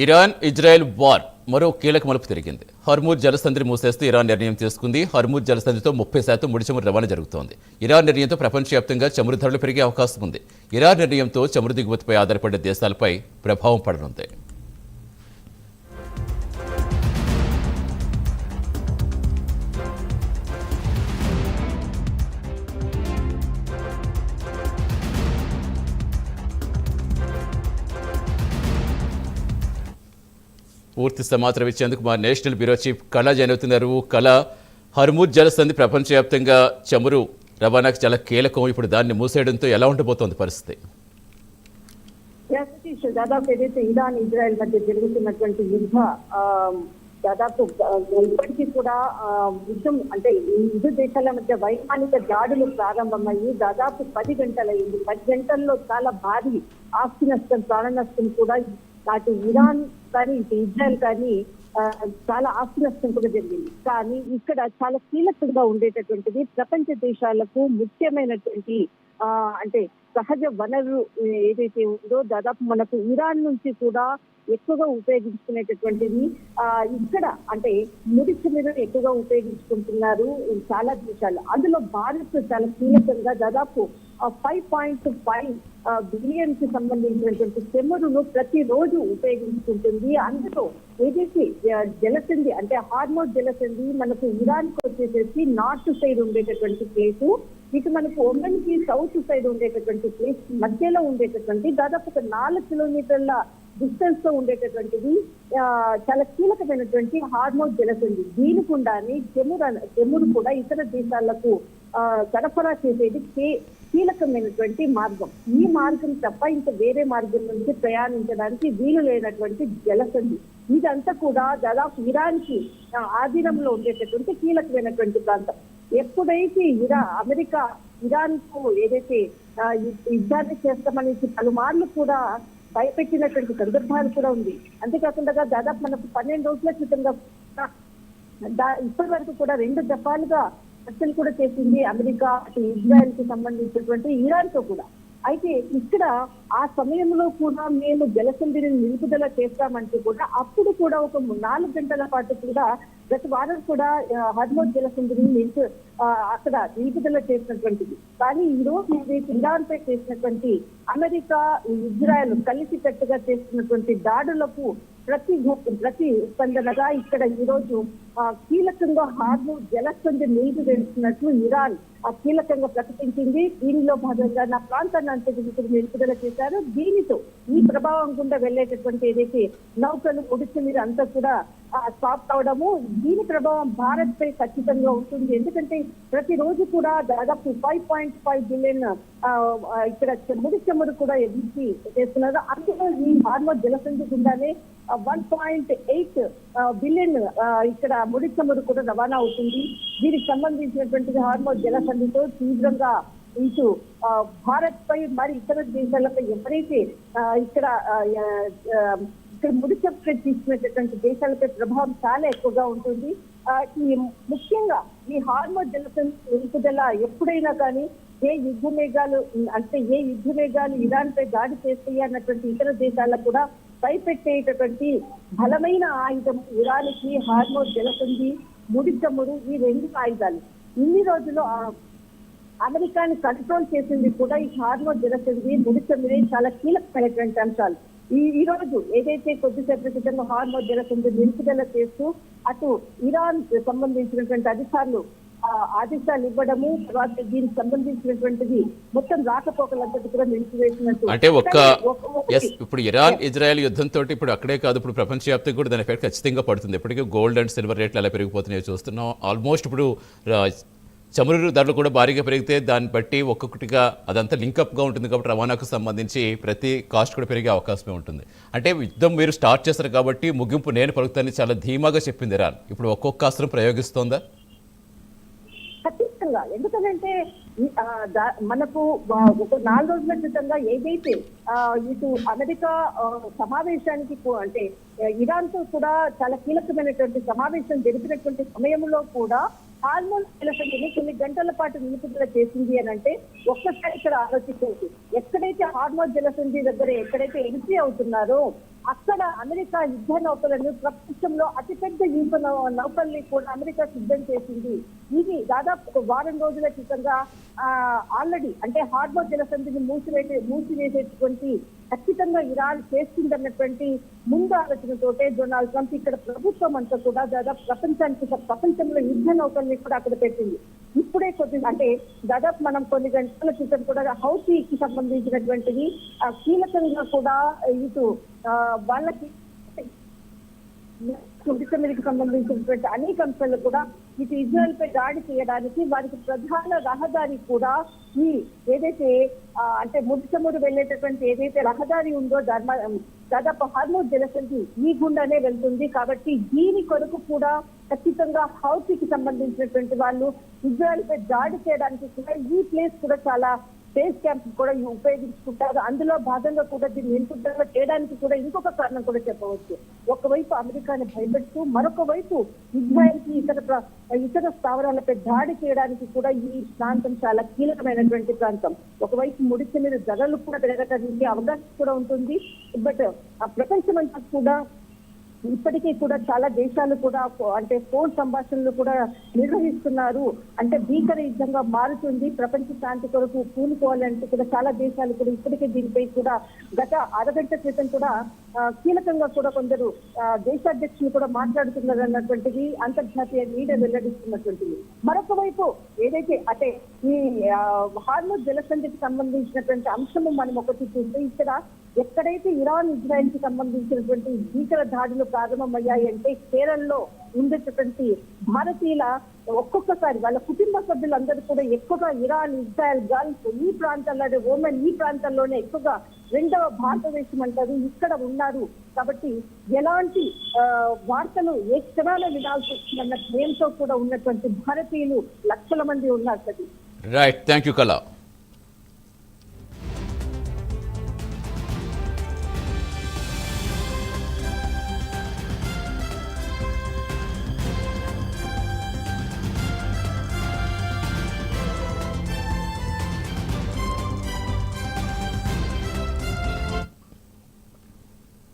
Iran Israel war మరో కీలక మలుపు తిరిగింది. హర్మూజ్ జలసంధిని మూసేస్తూ ఇరాన్ నిర్ణయం తీసుకుంది. హర్మూజ్ జలసంధితో 30% ముడి చమురు రవాణా జరుగుతోంది. ఇరాన్ నిర్ణయంతో ప్రపంచవ్యాప్తంగా చమురు ధరలు పెరిగే అవకాశం ఉంది. ఇరాన్ నిర్ణయంతో చమురు దిగుమతిపై ఆధారపడే దేశాలపై ప్రభావం పడనుంది. పూర్తి సమాచారం ఇచ్చేందుకు మా నేషనల్ బ్యూరో చీఫ్ కళ జాయిన్ అవుతున్నారు. కళ, హర్మూజ్ జలసంధి ప్రపంచవ్యాప్తంగా చమురు రవాణాకు చాలా కీలకం. ఇప్పుడు దాన్ని మూసేయడంతో ఎలా ఉండబోతోంది పరిస్థితి? దాదాపు ఏదైతే ఇరాన్ ఇజ్రాయెల్ మధ్య జరుగుతున్నటువంటి యుద్ధ దాదాపు ఇప్పటికీ కూడా యుద్ధం అంటే ఇరు దేశాల మధ్య వైమానిక దాడులు ప్రారంభమయ్యి దాదాపు 10 గంటలైంది. 10 గంటల్లో చాలా భారీ ఆస్తి నష్టం, ప్రాణ నష్టం కూడా అటు ఇరాన్ కానీ ఇటు ఇజ్రాయెల్ కానీ చాలా ఆస్తి నష్టం కూడా జరిగింది. కానీ ఇక్కడ చాలా కీలకంగా ఉండేటటువంటిది ప్రపంచ దేశాలకు ముఖ్యమైనటువంటి అంటే సహజ వనరు ఏదైతే ఉందో దాదాపు మనకు ఇరాన్ నుంచి కూడా ఎక్కువగా ఉపయోగించుకునేటటువంటిది ఇక్కడ అంటే ముడి చమురు ఎక్కువగా ఉపయోగించుకుంటున్నారు చాలా దేశాలు. అందులో భారత్ చాలా కీలకంగా దాదాపు 5.5 బిలియన్ కి సంబంధించినటువంటి చమురును ప్రతిరోజు ఉపయోగించుకుంటుంది. అందులో ఏదైతే జలసంధి అంటే హార్మోజ్ జలసంధి మనకు ఇరాన్ కి వచ్చేసేసి నార్త్ సైడ్ ఉండేటటువంటి ప్లేసు, ఇటు మనకు ఒమన్ కి సౌత్ సైడ్ ఉండేటటువంటి ప్లేస్ మధ్యలో ఉండేటటువంటి దాదాపు ఒక 4 కిలోమీటర్ల డిస్టెన్స్ తో ఉండేటటువంటిది చాలా కీలకమైనటువంటి హార్మోజ్ జలసంధి. దీని గుండానే చమురు కూడా ఇతర దేశాలకు సరఫరా చేసేది కీలకమైనటువంటి మార్గం. ఈ మార్గం తప్ప ఇంకా వేరే మార్గం నుంచి ప్రయాణించడానికి వీలు లేనటువంటి జలసంధి. ఇదంతా కూడా దాదాపు ఇరాన్ కి ఆధీనంలో ఉండేటటువంటి కీలకమైనటువంటి ప్రాంతం. ఎప్పుడైతే అమెరికా ఇరాన్ కు ఏదైతే యుద్ధాన్ని చేస్తామని పలుమార్లు కూడా భయపెట్టినటువంటి సందర్భాలు కూడా ఉంది. అంతేకాకుండా దాదాపు మనకు 12 రోజుల క్రితంగా ఇప్పటి వరకు కూడా 2 దఫాలుగా చర్చలు కూడా చేసింది అమెరికా ఇజ్రాయెల్ కి సంబంధించినటువంటి ఇరాన్ తో కూడా. అయితే ఇక్కడ ఆ సమయంలో కూడా మేము జలసంధిని నిలుపుదల చేస్తామంటూ కూడా అప్పుడు కూడా ఒక 4 గంటల పాటు కూడా గత వారం కూడా హర్మోజ్ జలసంధిని అక్కడ నిలుపుదల చేసినటువంటిది. కానీ ఈ రోజు ఇరాన్ పై చేసినటువంటి అమెరికా ఇజ్రాయెల్ కలిసి కట్టుగా చేస్తున్నటువంటి దాడులకు ప్రతి స్పందనగా ఇక్కడ ఈ రోజు కీలకంగా హార్మోజ్ జలసంధి నిలిపివేస్తున్నట్లు ఇరాన్ కీలకంగా ప్రకటించింది. దీనిలో భాగంగా నా ప్రాంతాన్ని అంతర్జాతీయ నిలుపుదల చేశారు. దీనితో ఈ ప్రభావం గుండా వెళ్లేటటువంటి ఏదైతే నౌకలు ఒడిసి మీద అంతా కూడా స్టాప్ అవడము, దీని ప్రభావం భారత్ పై ఖచ్చితంగా ఉంటుంది. ఎందుకంటే ప్రతిరోజు కూడా దాదాపు 5.5 బిలియన్ ఇక్కడ ముడి చమురు కూడా ఎదిగి చేస్తున్నారు. అందులో ఈ హార్మోజ్ జలసంధి గుండానే 1.8 బిలియన్ ఇక్కడ ముడి చమురు కూడా రవాణా అవుతుంది. దీనికి సంబంధించినటువంటి హార్మోజ్ జలసంధితో తీవ్రంగా ఇటు భారత్ పై మరి ఇతర దేశాలపై ఎవరైతే ఇక్కడ ముడి చమురు తీసుకునేటటువంటి దేశాలపై ప్రభావం చాలా ఎక్కువగా ఉంటుంది. ఈ ముఖ్యంగా ఈ హార్మోజ్ జలసంధి నిలుపుదల ఎప్పుడైనా కానీ ఏ యుద్ధ మేఘాలు ఇరాన్ పై దాడి చేస్తాయి అన్నటువంటి ఇతర దేశాలకు కూడా భయపెట్టేటటువంటి బలమైన ఆయుధం ఇరాన్కి హార్మోజ్ జలసంధి, ముడి చమురు, ఈ 2 ఆయుధాలు. ఇన్ని రోజులు అమెరికాని కంట్రోల్ చేసింది కూడా ఈ హార్మోజ్ జలసంధి, ముడి చమురే చాలా కీలకమైనటువంటి అంశాలు. ఈ రోజు ఏదైతే కొద్దిసేపటి క్రితంగా హార్మోజ్ జలసంధి నిలుపుదల చేస్తూ అటు ఇరాన్ సంబంధించినటువంటి అధికారులు ఆదేశాలు ఇవ్వడము, తర్వాత దీనికి సంబంధించినటువంటిది మొత్తం రాకపోకలంతటి కూడా నిలిపివేసినట్టు. అంటే ఇప్పుడు ఇరాన్ ఇజ్రాయెల్ యుద్ధంతో ఇప్పుడు అక్కడే కాదు, ఇప్పుడు ప్రపంచవ్యాప్తంగా కూడా దాని ఎఫెక్ట్ ఖచ్చితంగా పడుతుంది. ఇప్పటికీ గోల్డ్ అండ్ సిల్వర్ రేట్లు ఎలా పెరిగిపోతున్నాయో చూస్తున్నాం. ఆల్మోస్ట్ ఇప్పుడు చమురు ధరలు కూడా భారీగా పెరిగితే దాన్ని బట్టి ఒక్కొక్కటిగా అదంతా లింకప్గా ఉంటుంది. కాబట్టి రవాణాకు సంబంధించి ప్రతి కాస్ట్ కూడా పెరిగే అవకాశమే ఉంటుంది. అంటే యుద్ధం మీరు స్టార్ట్ చేస్తారు కాబట్టి ముగింపు నేను పలుకుతానని చాలా ధీమాగా చెప్పింది ఇరాన్. ఇప్పుడు ఒక్కొక్క అస్త్రం ప్రయోగిస్తోందా? ఖచ్చితంగా. ఎందుకంటే మనకు ఒక 4 రోజుల క్రితంగా ఏదైతే ఇటు అమెరికా సమావేశానికి అంటే ఇరాన్ తో కూడా చాలా కీలకమైనటువంటి సమావేశం జరిపినటువంటి సమయంలో కూడా హార్మోజ్ జలసంధిని కొన్ని గంటల పాటు నిలుపుదల చేసింది అని అంటే ఒక్కసారి ఇక్కడ ఆలోచించవచ్చు. ఎక్కడైతే హార్మోజ్ జలసంధి దగ్గర ఎక్కడైతే ఎంట్రీ అవుతున్నారో అక్కడ అమెరికా యుద్ధ నౌకలను ప్రపంచంలో అతిపెద్ద యుద్ధ నౌకల్ని కూడా అమెరికా సిద్ధం చేసింది. ఇది దాదాపు ఒక వారం రోజుల క్రితంగా ఆల్రెడీ అంటే హార్బర్ జలసంధిని మూసివేసేటువంటి ఖచ్చితంగా ఇరాన్ చేస్తుందన్నటువంటి ముందు ఆలోచనతోటే డొనాల్డ్ ట్రంప్ ఇక్కడ ప్రభుత్వం అంతా కూడా దాదాపు ప్రపంచంలో యుద్ధ నౌకల్ని కూడా అక్కడ పెట్టింది. ఇప్పుడే అంటే దాదాపు మనం కొన్ని గంటల క్రితం కూడా హౌతీకి సంబంధించినటువంటిది కీలకంగా కూడా ఇటు వాళ్ళకి మీదకి సంబంధించినటువంటి అనేక అంశాలు కూడా ఇటు ఇజ్రాయెల్ పై దాడి చేయడానికి వారికి ప్రధాన రహదారి కూడా ఈ ఏదైతే అంటే ముడిచమురు వెళ్ళేటటువంటి ఏదైతే రహదారి ఉందో దాదాపు హార్మోజ్ జలసంధి ఈ గుండానే వెళ్తుంది. కాబట్టి దీని కొరకు కూడా ఖచ్చితంగా హౌతీకి సంబంధించినటువంటి వాళ్ళు ఇజ్రాయెల్ పై దాడి చేయడానికి కూడా ఈ ప్లేస్ కూడా చాలా బేస్ క్యాంప్ కూడా ఉపయోగించుకుంటారు. అందులో భాగంగా కూడా దీన్ని నింపుదల చేయడానికి కూడా ఇంకొక కారణం కూడా చెప్పవచ్చు. ఒకవైపు అమెరికాని భయపెడుతూ మరొక వైపు ఇజ్రాయెల్ కి ఇతర స్థావరాలపై దాడి చేయడానికి కూడా ఈ ప్రాంతం చాలా కీలకమైనటువంటి ప్రాంతం. ఒకవైపు ముడిచి మీద ధరలు కూడా పెరగడానికి అవకాశం కూడా ఉంటుంది. బట్ ఆ ప్రపంచమంతా కూడా ఇప్పటికీ కూడా చాలా దేశాలు కూడా అంటే ఫోన్ సంభాషణలు కూడా నిర్వహిస్తున్నారు. అంటే భీకర యుద్ధంగా మారుతుంది. ప్రపంచ శాంతి కొరకు పూనుకోవాలంటే కూడా చాలా దేశాలు కూడా ఇప్పటికే దీనిపై కూడా గత అరగంట క్రితం కూడా కీలకంగా కూడా కొందరు దేశాధ్యక్షులు కూడా మాట్లాడుతున్నారు అన్నటువంటిది అంతర్జాతీయ మీడియా వెల్లడిస్తున్నటువంటిది. మరొక వైపు ఏదైతే అంటే ఈ హార్మోజ్ జలసంధికి సంబంధించినటువంటి అంశము మనం ఒకటి చూస్తే ఇక్కడ ఎక్కడైతే ఇరాన్ ఇజ్రాయెల్ కి సంబంధించినటువంటి భీకర దాడులు ప్రారంభమయ్యాయి అంటే కేరళలో ఉండేటటువంటి భారతీయుల ఒక్కొక్కసారి వాళ్ళ కుటుంబ సభ్యులందరూ కూడా ఎక్కువగా ఇరాన్ ఇజ్రాయెల్ గల్ఫ్ ఈ ప్రాంతాల్లో ఓమెన్ ఈ ప్రాంతాల్లోనే ఎక్కువగా రెండవ భారతదేశం అంటారు ఇక్కడ ఉన్నారు. కాబట్టి ఎలాంటి వార్తలు ఏ క్షణాలు వినాల్సి వస్తుందన్న భయంతో కూడా ఉన్నటువంటి భారతీయులు లక్షల మంది ఉన్నారు. రైట్, థ్యాంక్ యూ కళ.